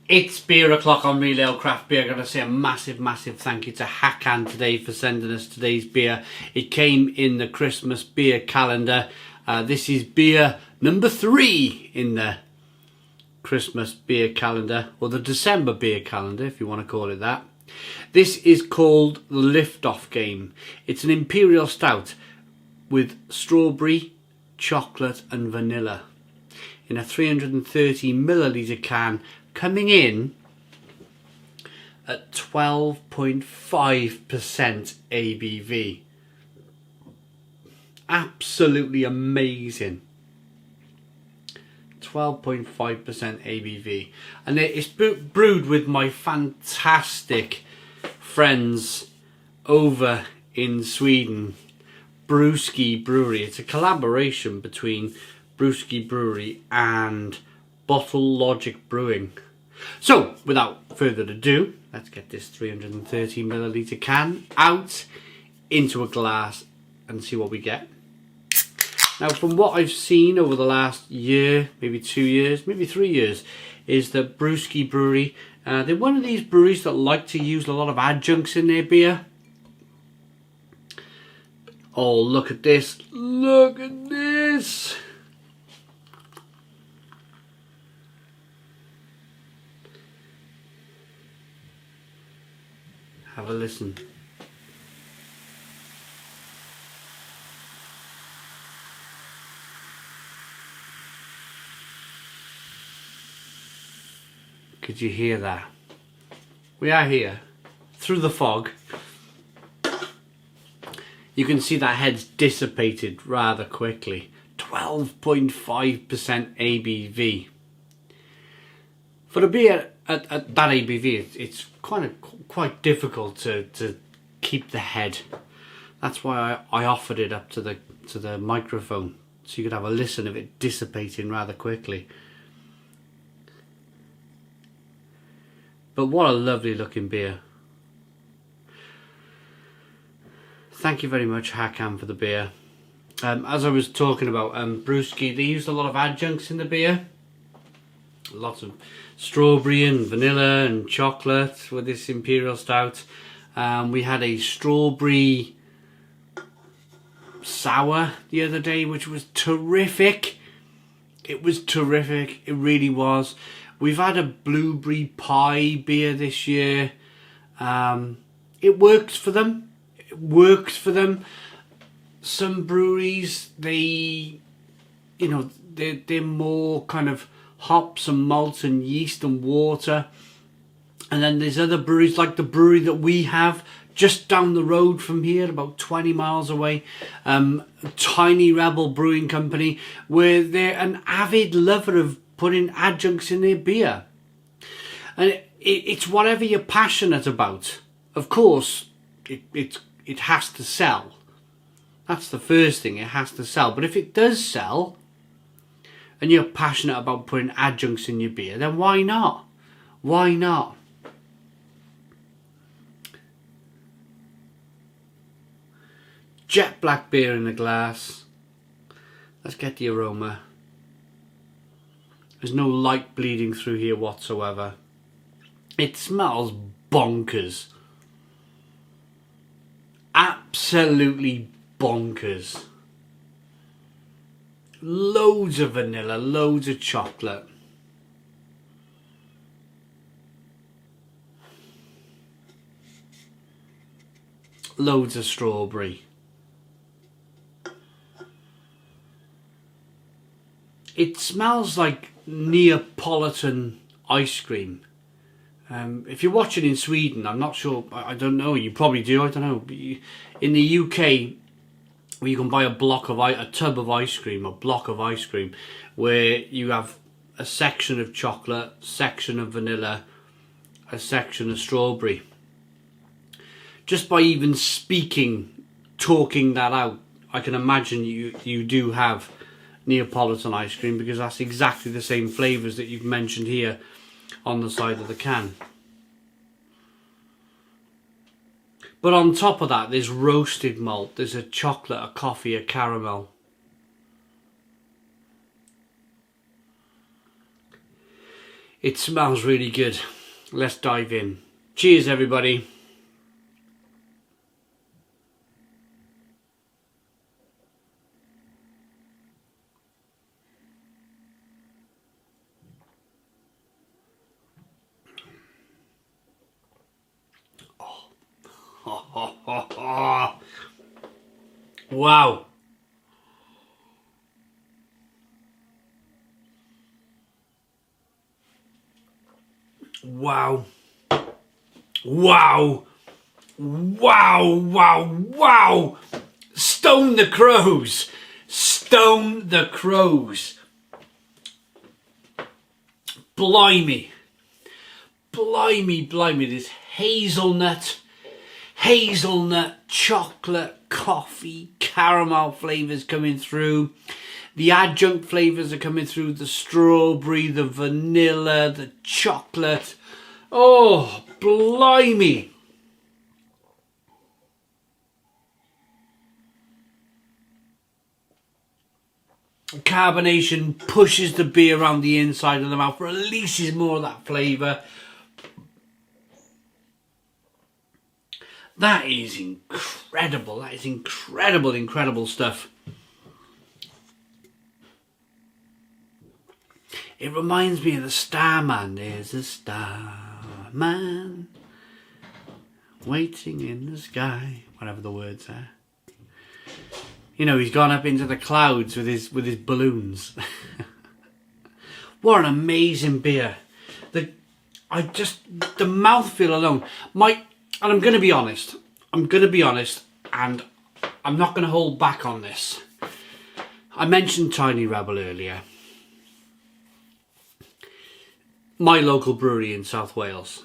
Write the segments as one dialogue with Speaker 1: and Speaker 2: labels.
Speaker 1: It's beer o'clock on Real Ale Craft Beer. I'm going to say a massive thank you to Hakan today for sending us today's beer. It came in the Christmas beer calendar. This is beer number 3 in the Christmas beer calendar, or the December beer calendar if you want to call it that. This is called the Lift-Off Game. It's an Imperial Stout with strawberry, chocolate and vanilla in a 330ml can, coming in at 12.5% ABV. Absolutely amazing. 12.5% ABV. And it's brewed with my fantastic friends over in Sweden, Brewski Brewery. It's a collaboration between Brewski Brewery and Bottle Logic Brewing. So, without further ado, let's get this 330ml can out into a glass and see what we get. Now, from what I've seen over the last year, maybe 2 years, maybe 3 years, is that Brewski Brewery, they're one of these breweries that like to use a lot of adjuncts in their beer. Oh, look at this. Look at this. Have a listen. Could you hear that? We are here through the fog. You can see that head's dissipated rather quickly. 12.5% ABV. For a beer at that ABV, it's quite difficult to keep the head. That's why I offered it up to the microphone, so you could have a listen of it dissipating rather quickly. But what a lovely looking beer. Thank you very much, Hakan, for the beer. As I was talking about, Brewski, they used a lot of adjuncts in the beer. Lots of strawberry and vanilla and chocolate with this Imperial Stout. We had a strawberry sour the other day, which was terrific. It was terrific. It really was. We've had a blueberry pie beer this year. It works for them. It works for them. Some breweries, they're more kind of hops and malt and yeast and water. And then there's other breweries like the brewery that we have just down the road from here, about 20 miles away, Tiny Rebel Brewing Company, where they're an avid lover of putting adjuncts in their beer. And it's whatever you're passionate about. Of course, it has to sell. That's the first thing, it has to sell. But if it does sell, and you're passionate about putting adjuncts in your beer, then why not? Why not? Jet black beer in a glass. Let's get the aroma. There's no light bleeding through here whatsoever. It smells bonkers. Absolutely bonkers. Loads of vanilla, loads of chocolate. Loads of strawberry. It smells like Neapolitan ice cream. If you're watching in Sweden, I'm not sure, I don't know, you probably do, I don't know. In the UK, where you can buy a tub of ice cream, a block of ice cream, where you have a section of chocolate, section of vanilla, a section of strawberry. Just by even talking that out, I can imagine you do have Neapolitan ice cream, because that's exactly the same flavours that you've mentioned here on the side of the can. But on top of that, there's roasted malt, there's a chocolate, a coffee, a caramel. It smells really good. Let's dive in. Cheers, everybody. Wow. Wow. Wow. Wow, wow, wow. Stone the crows. Stone the crows. Blimey. Blimey, blimey. This hazelnut, chocolate, coffee, caramel flavours coming through. The adjunct flavours are coming through. The strawberry, the vanilla, the chocolate. Oh, blimey. Carbonation pushes the beer around the inside of the mouth, releases more of that flavour. That is incredible. That is incredible stuff. It reminds me of the Starman. There's a starman waiting in the sky. Whatever the words are. You know, he's gone up into the clouds with his balloons. What an amazing beer. The mouthfeel alone. And I'm going to be honest. And I'm not going to hold back on this. I mentioned Tiny Rebel earlier. My local brewery in South Wales.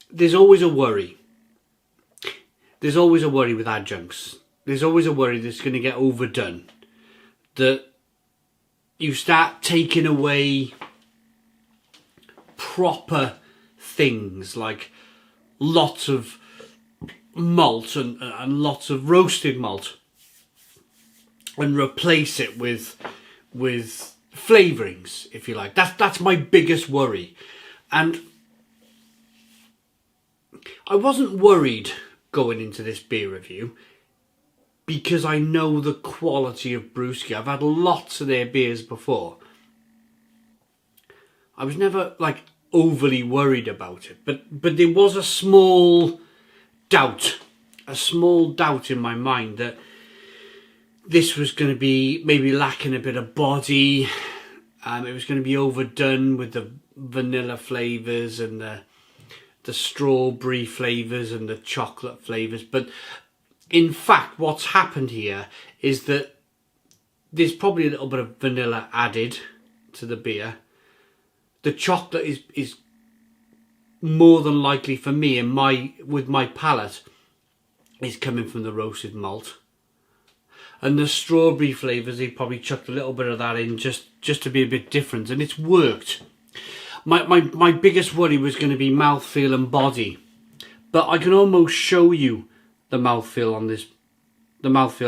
Speaker 1: There's always a worry. There's always a worry with adjuncts. There's always a worry that it's going to get overdone. That you start taking away proper things like lots of malt and lots of roasted malt and replace it with flavourings, if you like. That's my biggest worry. And I wasn't worried going into this beer review because I know the quality of Brewski. I've had lots of their beers before. I was never like overly worried about it, but there was a small doubt in my mind that this was going to be maybe lacking a bit of body. It was going to be overdone with the vanilla flavours and the strawberry flavours and the chocolate flavours. But in fact, what's happened here is that there's probably a little bit of vanilla added to the beer. The chocolate is more than likely for me and with my palate is coming from the roasted malt. And the strawberry flavours, they probably chucked a little bit of that in just to be a bit different, and it's worked. My biggest worry was going to be mouthfeel and body, but I can almost show you the mouthfeel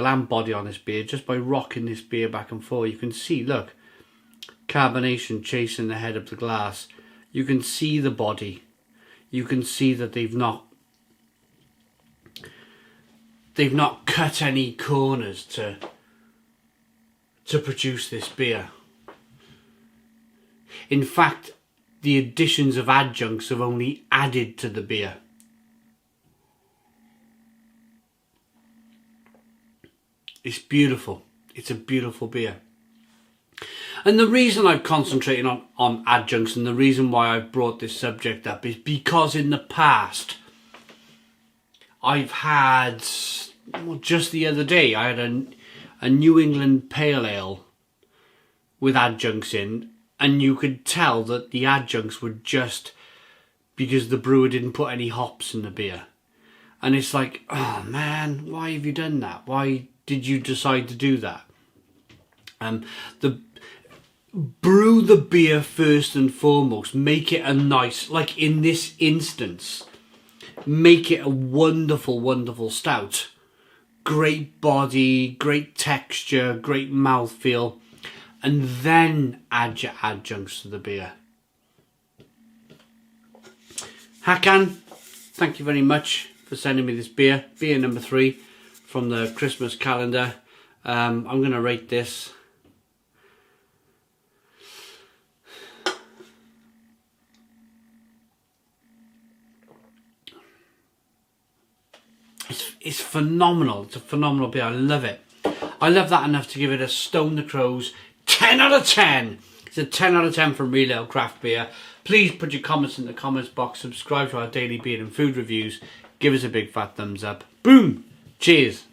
Speaker 1: and body on this beer just by rocking this beer back and forth. You can see, look, carbonation chasing the head of the glass. You can see the body. You can see that they've not cut any corners to produce this beer. In fact, the additions of adjuncts have only added to the beer. It's beautiful. It's a beautiful beer. And the reason I've concentrated on adjuncts and the reason why I've brought this subject up is because in the past I've had, well, just the other day, I had a New England Pale Ale with adjuncts in, and you could tell that the adjuncts were just because the brewer didn't put any hops in the beer. And it's like, oh man, why have you done that? Why did you decide to do that? Brew the beer first and foremost. Make it a nice, like in this instance, make it a wonderful, wonderful stout. Great body, great texture, great mouthfeel. and then add your adjuncts to the beer. Hakan, thank you very much for sending me this beer. Beer number 3 from the Christmas calendar. I'm going to rate this. It's phenomenal. It's a phenomenal beer. I love it. I love that enough to give it a Stone the Crows 10 out of 10. It's a 10 out of 10 from Real Ale Craft Beer. Please put your comments in the comments box. Subscribe to our daily beer and food reviews. Give us a big fat thumbs up. Boom. Cheers.